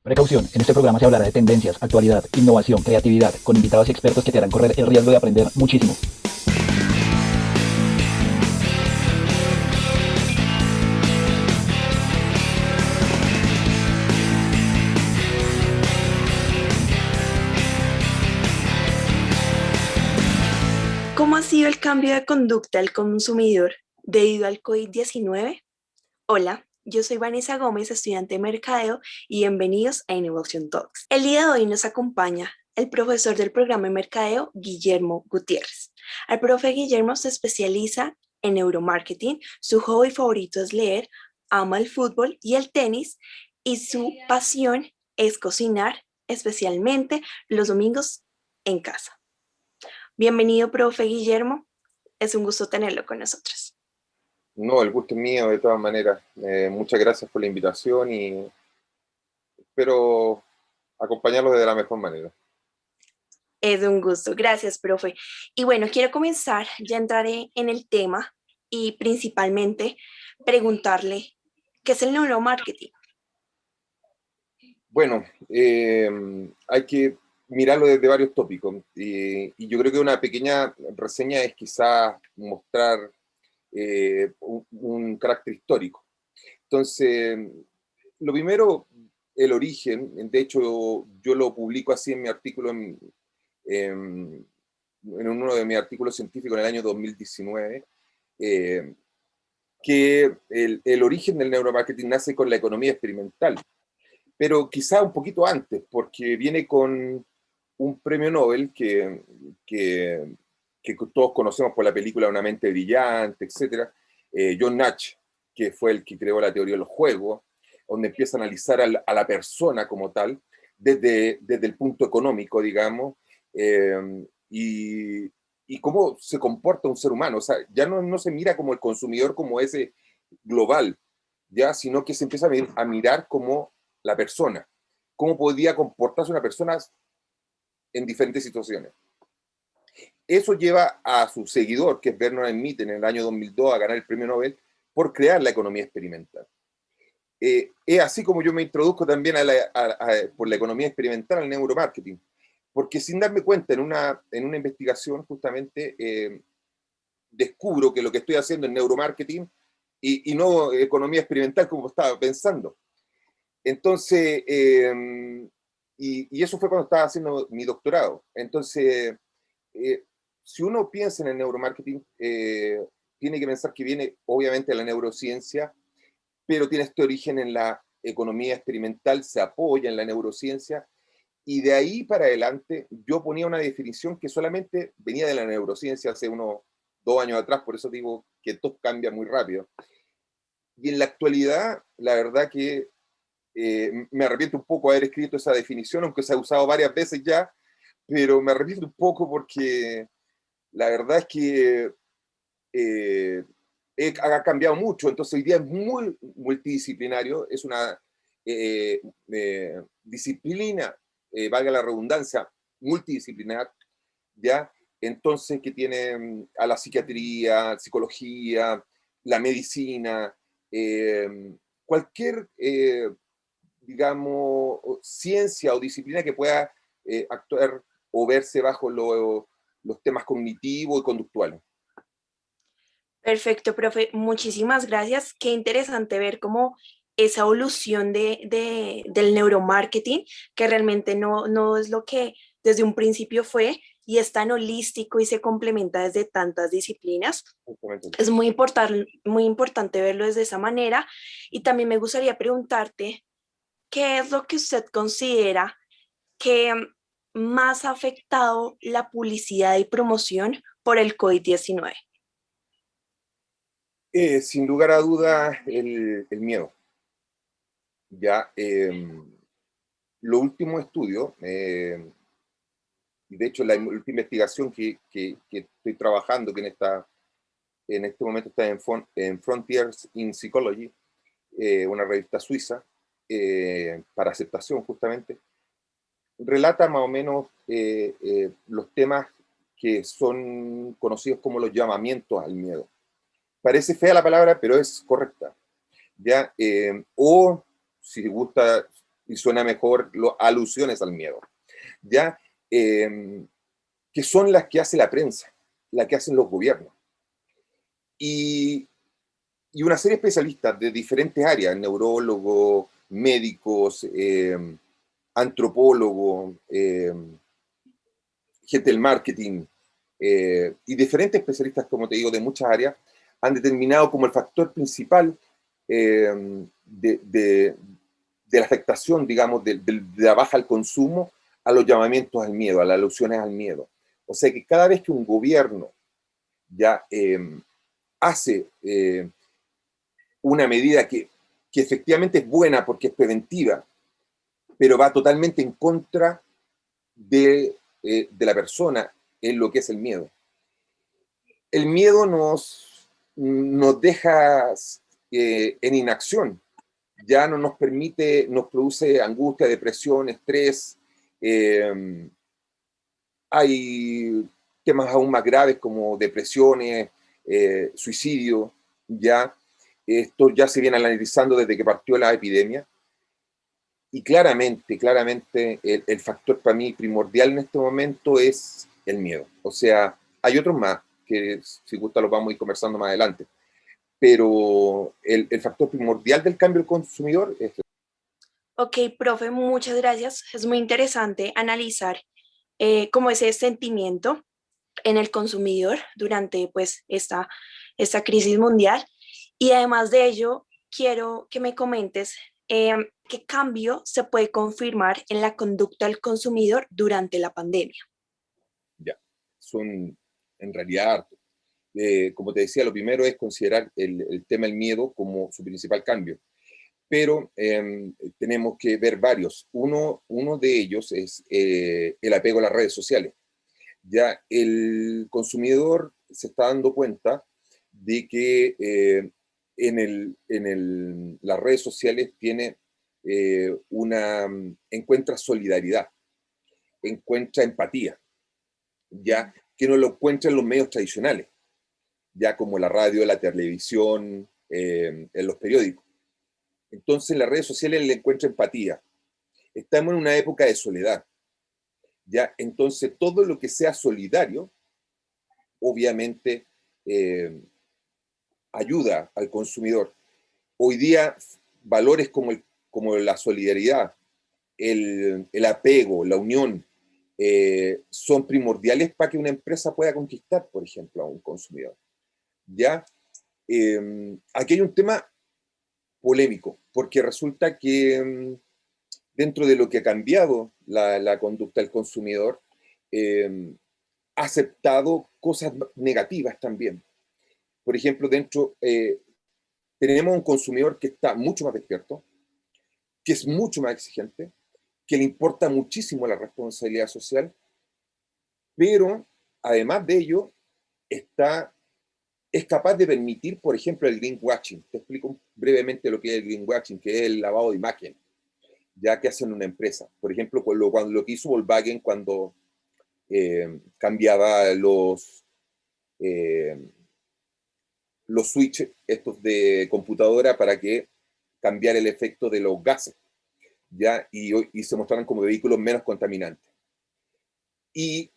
Precaución, en este programa se hablará de tendencias, actualidad, innovación, creatividad, con invitados y expertos que te harán correr el riesgo de aprender muchísimo. ¿Cómo ha sido el cambio de conducta del consumidor debido al COVID-19? Hola, yo soy Vanessa Gómez, estudiante de Mercadeo, y bienvenidos a Innovation Talks. El día de hoy nos acompaña el profesor del programa de Mercadeo, Guillermo Gutiérrez. El profe Guillermo se especializa en neuromarketing, su hobby favorito es leer, ama el fútbol y el tenis, y su pasión es cocinar, especialmente los domingos en casa. Bienvenido, profe Guillermo. Es un gusto tenerlo con nosotros. No, el gusto es mío de todas maneras. Muchas gracias por la invitación y espero acompañarlos de la mejor manera. Es un gusto. Gracias, profe. Y bueno, quiero comenzar, ya entraré en el tema y principalmente preguntarle, ¿qué es el neuromarketing? Bueno, hay que mirarlo desde varios tópicos y yo creo que una pequeña reseña es quizás mostrar un carácter histórico. Entonces, lo primero, el origen, de hecho yo lo publico así en mi artículo, en uno de mis artículos científicos en el año 2019, que el origen del neuromarketing nace con la economía experimental, pero quizá un poquito antes, porque viene con un premio Nobel que todos conocemos por la película Una mente brillante, etc. John Nash, que fue el que creó la teoría de los juegos, donde empieza a analizar a la persona como tal, desde el punto económico, digamos, y cómo se comporta un ser humano. O sea, ya no se mira como el consumidor como ese global, ya, sino que se empieza a mirar como la persona, cómo podía comportarse una persona en diferentes situaciones. Eso lleva a su seguidor, que es Bernard Smith, en el año 2002 a ganar el premio Nobel por crear la economía experimental. Es así como yo me introduzco también por la economía experimental al neuromarketing, porque sin darme cuenta en una investigación justamente descubro que lo que estoy haciendo es neuromarketing y no economía experimental como estaba pensando. Entonces, y eso fue cuando estaba haciendo mi doctorado. Entonces, si uno piensa en el neuromarketing, tiene que pensar que viene obviamente de la neurociencia, pero tiene este origen en la economía experimental, se apoya en la neurociencia, y de ahí para adelante yo ponía una definición que solamente venía de la neurociencia hace unos 2 años atrás, por eso digo que todo cambia muy rápido. Y en la actualidad, la verdad que me arrepiento un poco de haber escrito esa definición, aunque se ha usado varias veces ya, pero me arrepiento un poco porque la verdad es que ha cambiado mucho, entonces hoy día es muy multidisciplinario, es una disciplina, valga la redundancia, multidisciplinar, ¿ya? Entonces que tiene a la psiquiatría, psicología, la medicina, cualquier digamos, ciencia o disciplina que pueda actuar o verse bajo los temas cognitivos y conductuales. Perfecto, profe. Muchísimas gracias. Qué interesante ver cómo esa evolución del neuromarketing, que realmente no es lo que desde un principio fue y es tan holístico y se complementa desde tantas disciplinas. Es muy importante verlo desde esa manera. Y también me gustaría preguntarte, ¿qué es lo que usted considera que más ha afectado la publicidad y promoción por el COVID-19? Sin lugar a dudas, el miedo. Ya, lo último estudio, y de hecho la última investigación que estoy trabajando, que en este momento está en Frontiers in Psychology, una revista suiza, para aceptación justamente, relata más o menos los temas que son conocidos como los llamamientos al miedo. Parece fea la palabra, pero es correcta. ¿Ya? O, si gusta y suena mejor alusiones al miedo, ¿ya? Que son las que hace la prensa, las que hacen los gobiernos. Y, y una serie de especialistas de diferentes áreas, neurólogos, médicos, antropólogos, gente del marketing, y diferentes especialistas, como te digo, de muchas áreas, han determinado como el factor principal de la afectación, digamos, de la baja al consumo, a los llamamientos al miedo, a las alusiones al miedo. O sea que cada vez que un gobierno ya hace una medida que efectivamente es buena porque es preventiva, pero va totalmente en contra de la persona en lo que es el miedo. El miedo nos deja en inacción, ya no nos permite, nos produce angustia, depresión, estrés. Hay temas aún más graves como depresiones, suicidio, ya. Esto ya se viene analizando desde que partió la epidemia. Y claramente, el factor para mí primordial en este momento es el miedo. O sea, hay otros más, que si gusta los vamos a ir conversando más adelante. Pero el factor primordial del cambio del consumidor es... Ok, profe, muchas gracias. Es muy interesante analizar cómo ese sentimiento en el consumidor durante pues esta crisis mundial. Y además de ello, quiero que me comentes qué cambio se puede confirmar en la conducta del consumidor durante la pandemia. Ya, son en realidad hartos. Como te decía, lo primero es considerar el tema del miedo como su principal cambio. Pero tenemos que ver varios. Uno de ellos es el apego a las redes sociales. Ya el consumidor se está dando cuenta de que las redes sociales tiene encuentra solidaridad, encuentra empatía, ya que no lo encuentra en los medios tradicionales, ya como la radio, la televisión, en los periódicos. Entonces en las redes sociales le encuentra empatía. Estamos en una época de soledad, ya entonces todo lo que sea solidario obviamente ayuda al consumidor. Hoy día, valores como la solidaridad, el apego, la unión, son primordiales para que una empresa pueda conquistar, por ejemplo, a un consumidor. ¿Ya? Aquí hay un tema polémico, porque resulta que dentro de lo que ha cambiado la conducta del consumidor, ha aceptado cosas negativas también. Por ejemplo, tenemos un consumidor que está mucho más despierto, que es mucho más exigente, que le importa muchísimo la responsabilidad social, pero además de ello, es capaz de permitir, por ejemplo, el greenwashing. Te explico brevemente lo que es el greenwashing, que es el lavado de imagen, ya que hacen una empresa. Por ejemplo, lo que hizo Volkswagen cuando cambiaba los switches estos de computadora para que cambiara el efecto de los gases, ¿ya? Y se mostraran como vehículos menos contaminantes. Y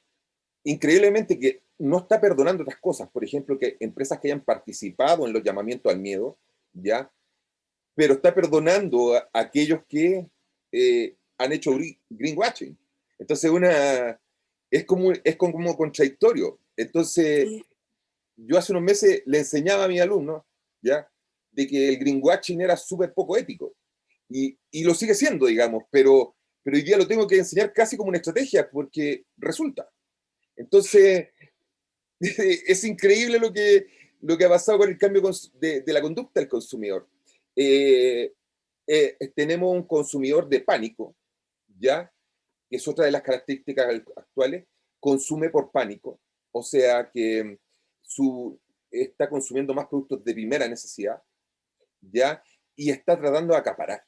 increíblemente que no está perdonando otras cosas, por ejemplo, que empresas que hayan participado en los llamamientos al miedo, ¿ya? Pero está perdonando a aquellos que han hecho greenwashing. Entonces es como contradictorio. Entonces, Sí. yo hace unos meses le enseñaba a mis alumnos, ¿ya? De que el greenwashing era súper poco ético. Y lo sigue siendo, digamos, pero hoy día lo tengo que enseñar casi como una estrategia, porque resulta. Entonces, es increíble lo que ha pasado con el cambio de la conducta del consumidor. Tenemos un consumidor de pánico, ¿ya? Que es otra de las características actuales, consume por pánico, o sea que está consumiendo más productos de primera necesidad, ¿ya? Y está tratando de acaparar,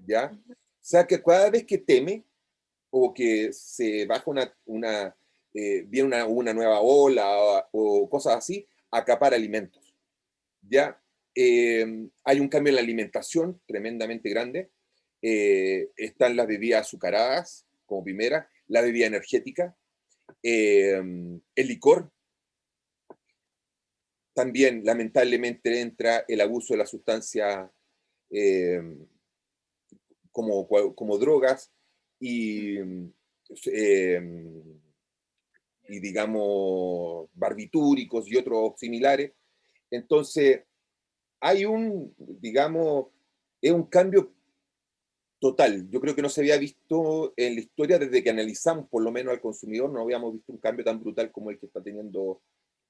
¿ya? O sea que cada vez que teme o que se baja viene una nueva ola o cosas así, acapara alimentos, ¿ya? Hay un cambio en la alimentación tremendamente grande. están las bebidas azucaradas, como primera, la bebida energética, el licor. También, lamentablemente, entra el abuso de la sustancia como drogas y, digamos, barbitúricos y otros similares. Entonces, hay digamos, es un cambio total. Yo creo que no se había visto en la historia desde que analizamos por lo menos al consumidor, no habíamos visto un cambio tan brutal como el que está teniendo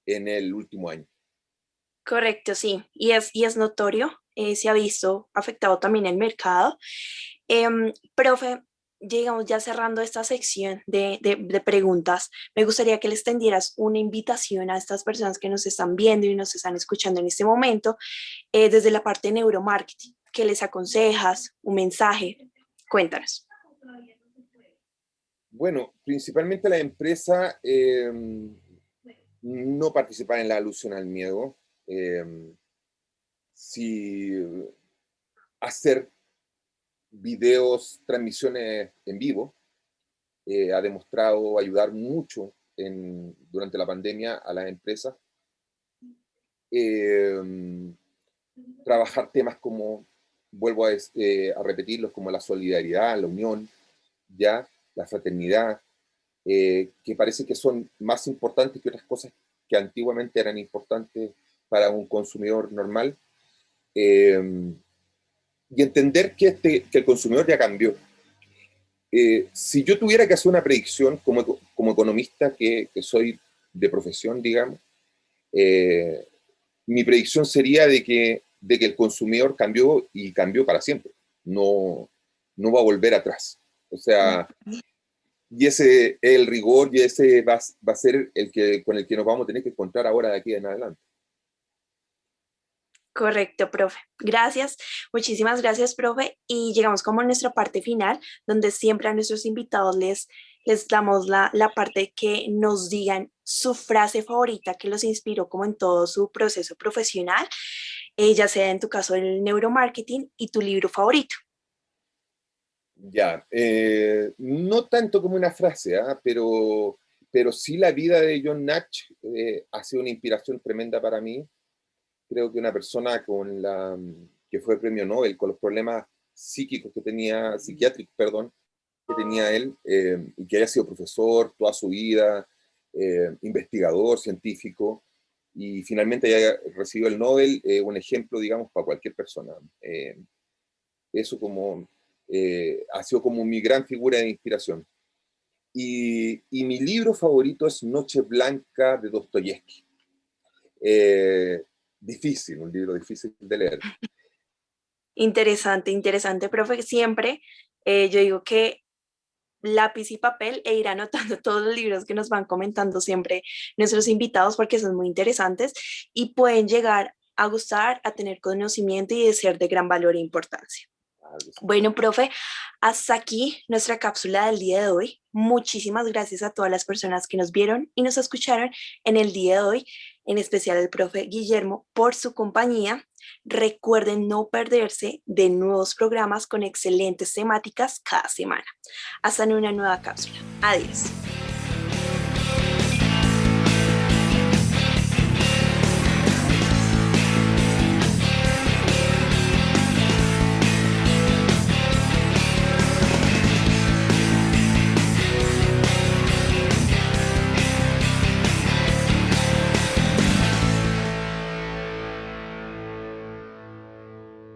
en el último año. Correcto, sí, y es notorio, se ha visto afectado también el mercado. Profe, llegamos ya cerrando esta sección de preguntas. Me gustaría que les tendieras una invitación a estas personas que nos están viendo y nos están escuchando en este momento, desde la parte de neuromarketing. ¿Qué les aconsejas? ¿Un mensaje? Cuéntanos. Bueno, principalmente la empresa no participar en la alusión al miedo, si hacer videos, transmisiones en vivo, ha demostrado ayudar mucho durante la pandemia a las empresas. Trabajar temas como, vuelvo a repetirlos, como la solidaridad, la unión, ya, la fraternidad, que parece que son más importantes que otras cosas que antiguamente eran importantes para un consumidor normal. Y entender que el consumidor ya cambió. Si yo tuviera que hacer una predicción como economista que soy de profesión, digamos, mi predicción sería de que el consumidor cambió y cambió para siempre. No va a volver atrás. O sea, y ese es el rigor y ese va a ser con el que nos vamos a tener que encontrar ahora de aquí en adelante. Correcto, profe. Gracias, muchísimas gracias, profe. Y llegamos como a nuestra parte final, donde siempre a nuestros invitados les damos la parte que nos digan su frase favorita que los inspiró como en todo su proceso profesional, ya sea en tu caso el neuromarketing y tu libro favorito. Ya, no tanto como una frase, pero sí la vida de John Natch ha sido una inspiración tremenda para mí. Creo que una persona que fue premio Nobel con los problemas psíquicos psiquiátricos, perdón, que tenía él, y que haya sido profesor toda su vida, investigador, científico, y finalmente haya recibido el Nobel, un ejemplo, digamos, para cualquier persona. Eso ha sido como mi gran figura de inspiración. Y mi libro favorito es Noche Blanca de Dostoyevsky. Difícil, un libro difícil de leer. Interesante, interesante, profe. Siempre yo digo que lápiz y papel e ir anotando todos los libros que nos van comentando siempre nuestros invitados porque son muy interesantes y pueden llegar a gustar, a tener conocimiento y de ser de gran valor e importancia. Bueno, profe, hasta aquí nuestra cápsula del día de hoy. Muchísimas gracias a todas las personas que nos vieron y nos escucharon en el día de hoy, en especial al profe Guillermo por su compañía. Recuerden no perderse de nuevos programas con excelentes temáticas cada semana. Hasta en una nueva cápsula. Adiós.